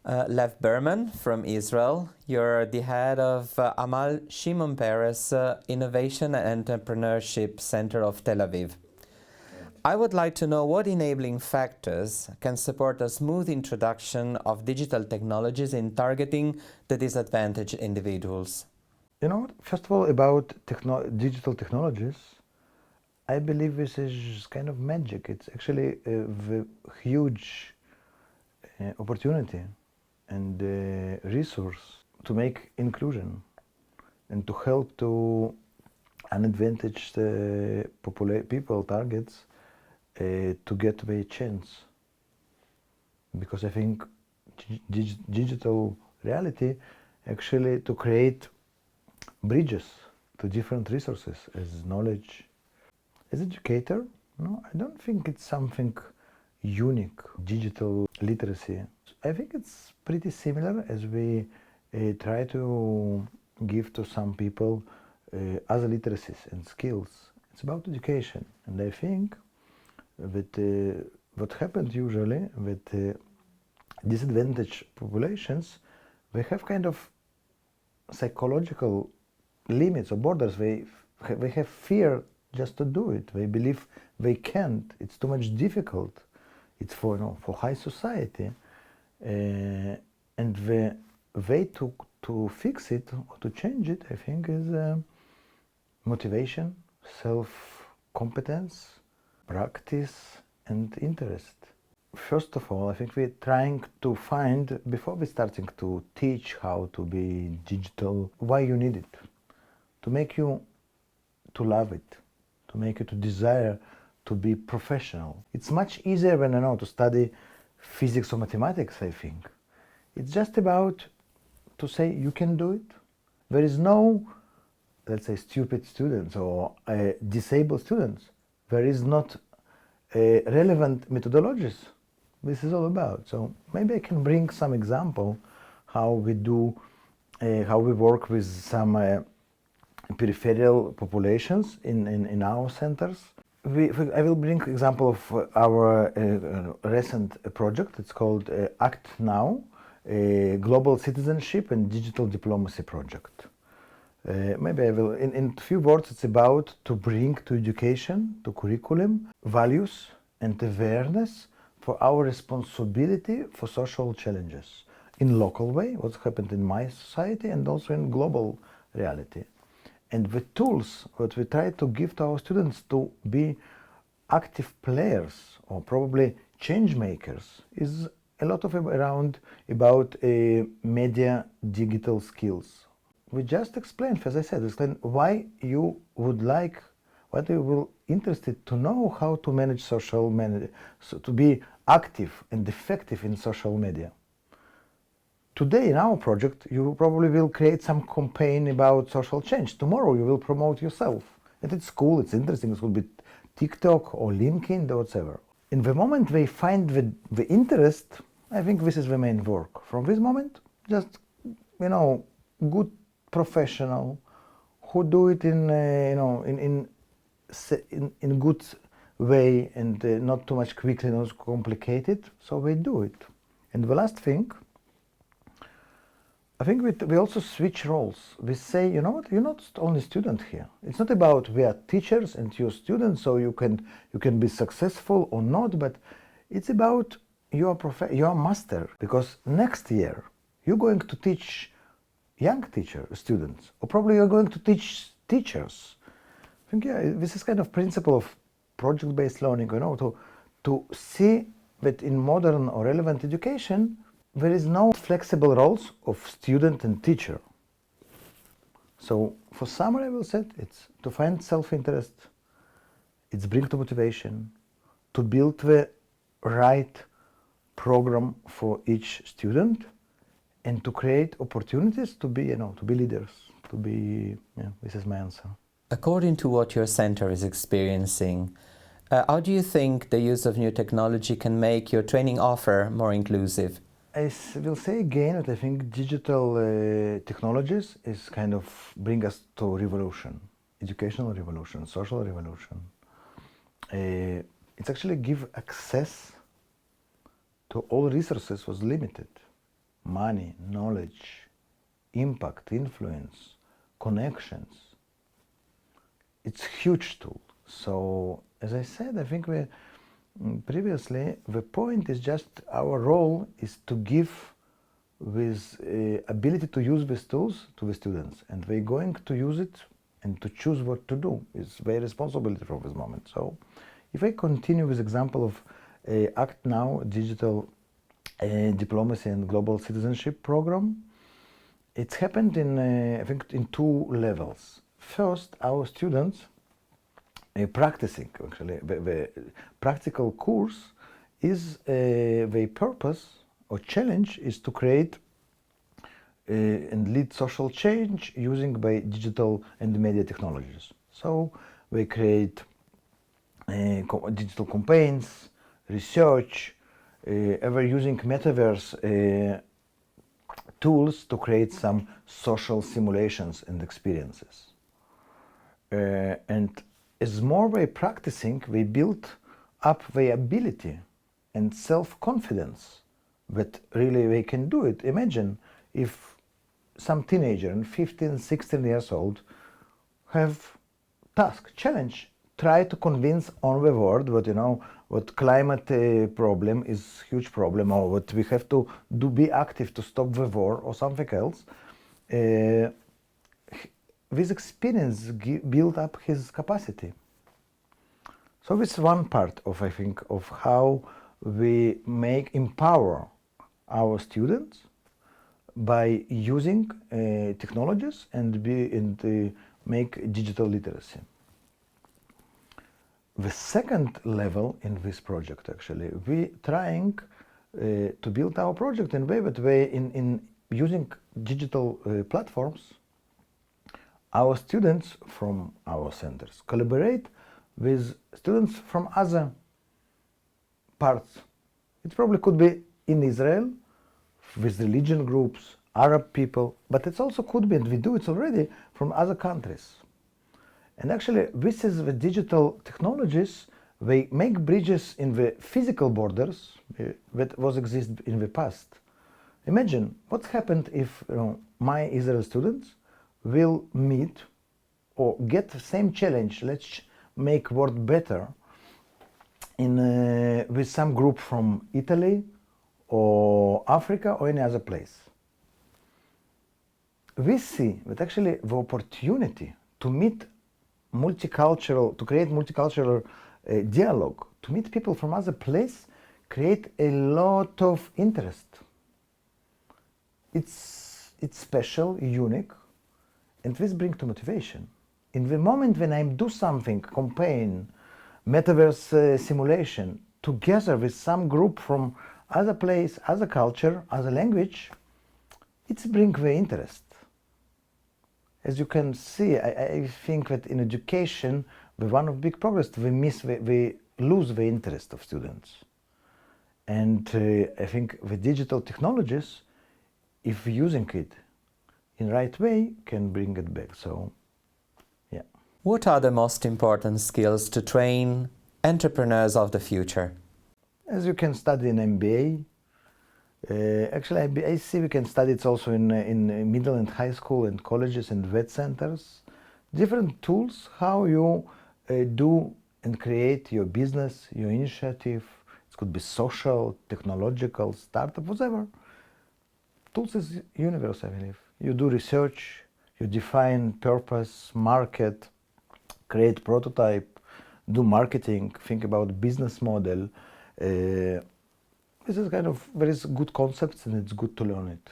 Lev Berman from Israel. You're the head of Amal Shimon Peres Innovation and Entrepreneurship Center of Tel Aviv. I would like to know what enabling factors can support a smooth introduction of digital technologies in targeting the disadvantaged individuals. You know, first of all, about digital technologies, I believe this is kind of magic. It's actually a huge opportunity and resource to make inclusion and to help to unadvantaged people, targets, to get their chance. Because I think digital reality actually to create bridges to different resources as knowledge. As educator, no, I don't think it's something unique, digital literacy. I think it's pretty similar as we try to give to some people other literacies and skills. It's about education, and I think that what happens usually with disadvantaged populations, they have kind of psychological limits or borders. They have fear just to do it. They believe they can't. It's too much difficult. It's for high society, and the way to fix it or to change it, I think, is motivation, self-competence, practice, and interest. First of all, I think we're trying to find, before we're starting to teach how to be digital, why you need it. To make you to love it, to make you to desire to be professional. It's much easier when to study physics or mathematics, I think. It's just about to say you can do it. There is no, let's say, stupid students or disabled students. There is not relevant methodologies. This is all about. So maybe I can bring some example how we do, how we work with some peripheral populations in our centers. I will bring example of our recent project. It's called Act Now, Global Citizenship and Digital Diplomacy Project. Maybe I will, in few words, it's about to bring to education, to curriculum, values and awareness for our responsibility for social challenges in local way, what's happened in my society and also in global reality. And the tools that we try to give to our students to be active players or probably change makers is a lot of around about media digital skills. We just explained, as I said, why you would like, what you will interested to know how to manage social media, so to be active and effective in social media. Today in our project, you probably will create some campaign about social change. Tomorrow you will promote yourself. And it's cool, it's interesting, it could be TikTok or LinkedIn or whatever. In the moment they find the interest, I think this is the main work. From this moment, just, good professional who do it in good way and not too much quickly, not complicated, so they do it. And the last thing, I think we also switch roles. We say, you know what, you're not only student here. It's not about we are teachers and you're students, so you can be successful or not, but it's about your master. Because next year you're going to teach young students, or probably you're going to teach teachers. I think this is kind of principle of project-based learning, to see that in modern or relevant education there is no flexible roles of student and teacher. So for summary, I will say it's to find self-interest, it's bring to motivation, to build the right program for each student, and to create opportunities to be, to be leaders, this is my answer. According to what your center is experiencing, how do you think the use of new technology can make your training offer more inclusive? I will say again that I think digital technologies is kind of bring us to revolution, educational revolution, social revolution. It's actually give access to all resources was limited. money, knowledge, impact, influence, connections. It's a huge tool. So, as I said, I think previously, the point is just our role is to give with ability to use these tools to the students, and they're going to use it and to choose what to do. It's their responsibility from this moment. So, if I continue with example of Act Now Digital Diplomacy and Global Citizenship Program, it's happened in I think in two levels. First, our students practicing actually the practical course is the purpose or challenge is to create and lead social change using by digital and media technologies. So we create digital campaigns, research, ever using metaverse tools to create some social simulations and experiences. And as more by practicing, we build up the ability and self-confidence that really they can do it. Imagine if some teenager, 15, 16 years old, have task, challenge, try to convince on the world that, you know, what climate problem is huge problem, or what we have to do, be active to stop the war or something else. This experience build up his capacity. So this is one part of, I think, of how we empower our students by using technologies and make digital literacy. The second level in this project, actually, we trying to build our project in a way that we, in using digital platforms, our students from our centers collaborate with students from other parts. It probably could be in Israel with religion groups, Arab people, but it also could be, and we do it already, from other countries. And actually, this is the digital technologies, they make bridges in the physical borders that was exist in the past. Imagine what happened if my Israel students will meet or get the same challenge, let's make world better, with some group from Italy or Africa or any other place. We see that actually the opportunity to meet multicultural, to create multicultural dialogue, to meet people from other place, create a lot of interest. It's special, unique, and this brings to motivation. In the moment when I do something, campaign, metaverse simulation, together with some group from other place, other culture, other language, it's bring the interest. As you can see, I think that in education, the one of big progress, we lose the interest of students. And I think the digital technologies, if using it in right way, can bring it back. So, yeah. What are the most important skills to train entrepreneurs of the future? As you can study in MBA, actually I see we can study it also in middle and high school and colleges and vet centers. Different tools, how you do and create your business, your initiative. It could be social, technological, startup, whatever. Tools is universe, I believe. You do research, you define purpose, market, create prototype, do marketing, think about business model. This is kind of very good concepts, and it's good to learn it.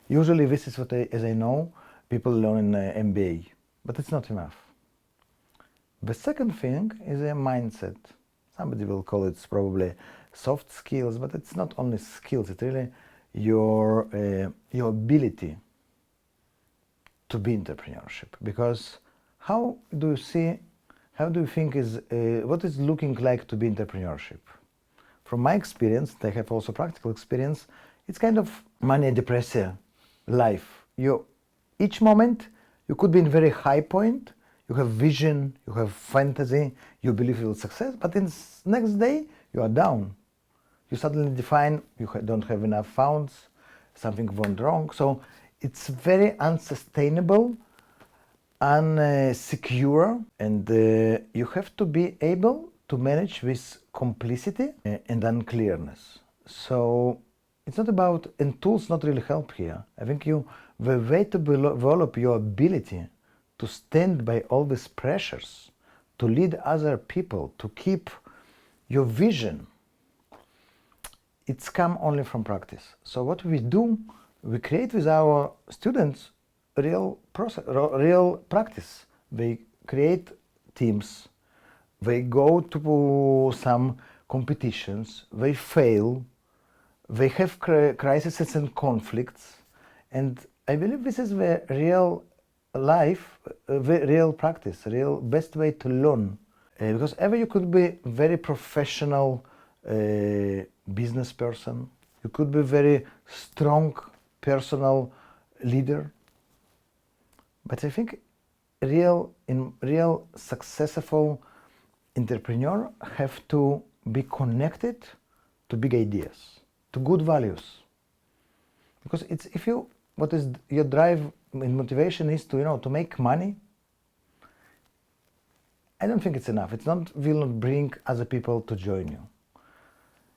Usually this is what as I know, people learn in MBA, but it's not enough. The second thing is a mindset. Somebody will call it probably soft skills, but it's not only skills, it's really your ability to be entrepreneurship. Because how do you think is, what is looking like to be entrepreneurship? From my experience, I have also practical experience, it's kind of mania depressia life. Each moment, you could be in very high point, you have vision, you have fantasy, you believe you will success, but in next day, you are down. You suddenly define, don't have enough funds, something went wrong. So it's very unsustainable, unsecure, and you have to be able to manage with complicity and unclearness. So it's not about, and tools not really help here. I think the way to develop your ability to stand by all these pressures, to lead other people, to keep your vision, it's come only from practice. So what we do, we create with our students real practice. They create teams, they go to some competitions, they fail, they have crises and conflicts, and I believe this is the real life, the real practice, real best way to learn. Because ever you could be very professional business person, you could be very strong personal leader, but I think real successful entrepreneur have to be connected to big ideas, to good values. Because it's what is your drive and motivation is to make money, I don't think it's enough. Will not bring other people to join you.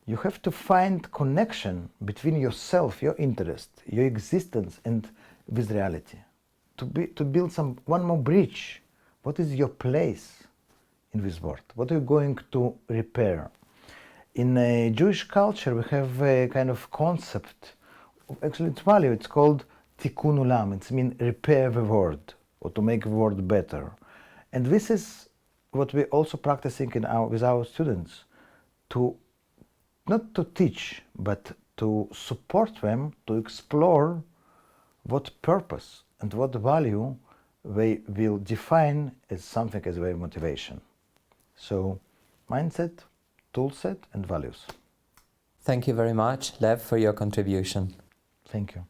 You have to find connection between yourself, your interest, your existence, and with reality. To build one more bridge. What is your place in this world? What are you going to repair? In Jewish culture, we have a kind of concept. Actually, it's value. It's called tikkun olam. It means repair the world, or to make the world better. And this is what we're also practicing with our students, not to teach, but to support them to explore what purpose and what value they will define as something as their motivation. So, mindset, toolset, and values. Thank you very much, Lev, for your contribution. Thank you.